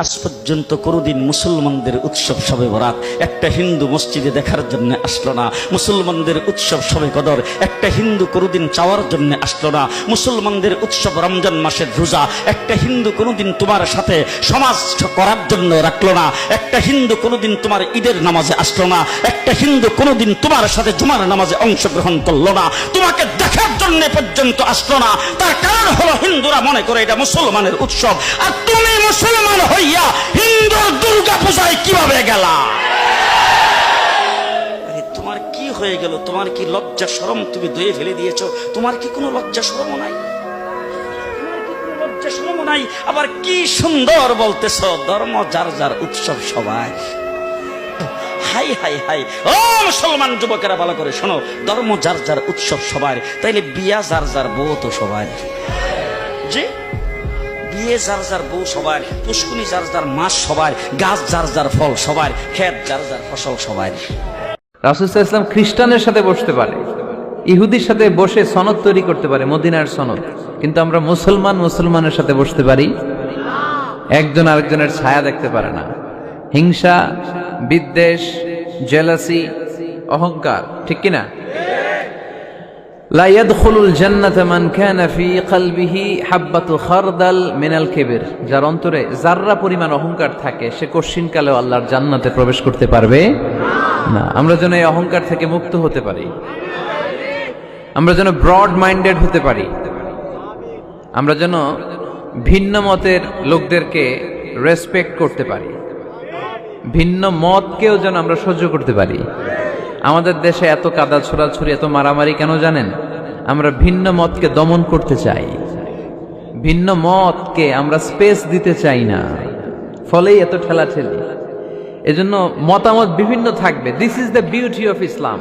আজ পর্যন্ত কোনোদিন মুসলমানদের উৎসব শবে বরাত একটা হিন্দু মসজিদে দেখার জন্য আসলো না। মুসলমানদের উৎসব শবে কদর একটা হিন্দু কোনোদিন চাওয়ার জন্য আসলো না। মুসলমানদের উৎসব রমজান মাসের রোজা একটা হিন্দু কোনোদিন তোমার সাথে সমাজ করার জন্য রাখলো না। একটা হিন্দু কোনোদিন তোমার ঈদের নামাজে আসলো না। একটা হিন্দু কোনোদিন তোমার সাথে জুমার নামাজে অংশগ্রহণ করলো না, তোমাকে দেখার জন্য পর্যন্ত আসলো না। তার কারণ হলো হিন্দুরা মনে করে এটা মুসলমানের উৎসব, আর তুমি মুসলমান হইয়া হিন্দুর দুর্গা পূজায় কিভাবে গেলা? তোমার কি হয়ে গেল? তোমার কি লজ্জা শরম তুমি ধুয়ে ফেলে দিয়েছো? তোমার কি কোনো লজ্জা শরম নাই? লজ্জা শরম নাই? আবার কি সুন্দর বলতেছ, ধর্ম যার যার উৎসব সবাই। হাই হাই হাই, ও মুসলমান যুবকেরা ভালো করে শোনো, ধর্ম যার যার উৎসব সবার, তাইলে বিয়া যার যার বউ তো সবার। জি, বিয়ে যার যার বউ সবার, পুষ্কুনি যার যার মাস সবার, গাছ যার যার ফল সবার, ক্ষেত যার যার ফসল সবার। রাসূল সাল্লাল্লাহু আলাইহি ওয়াসাল্লাম খ্রিস্টানের সাথে বসতে পারে, ইহুদির সাথে বসে সনদ তৈরি করতে পারে, মদিনার সনদ, কিন্তু আমরা মুসলমানের সাথে বসতে পারি? একজন আরেকজনের ছায়া দেখতে পারে না। হিংসা, বিদ্বেষ, জেলাসি, অহংকার, ঠিক কিনা? লা ইয়াদখুলুল জান্নাতা মান কানা ফি কলবিহি হাববাতু খারদাল মিনাল কিবর, যার অন্তরে যাররা পরিমাণ অহংকার থাকে সে কোশ্চিনকালেও আল্লাহর জান্নাতে প্রবেশ করতে পারবে না। আমরা যেন এই অহংকার থেকে মুক্ত হতে পারি, আমরা যেন ব্রড মাইন্ডেড হতে পারি, আমরা যেন ভিন্ন মতের লোকদেরকে রেসপেক্ট করতে পারি, ভিন্ন মতকেও যেন আমরা সহ্য করতে পারি। আমাদের দেশে এত কাদা ছোড়াছুরি, এত মারামারি কেন জানেন? আমরা ভিন্ন মতকে দমন করতে চাই, ভিন্ন মতকে আমরা স্পেস দিতে চাই না, ফলেই এত ঠেলাঠেলি। এজন্য মতামত বিভিন্ন থাকবে। This is the beauty of Islam.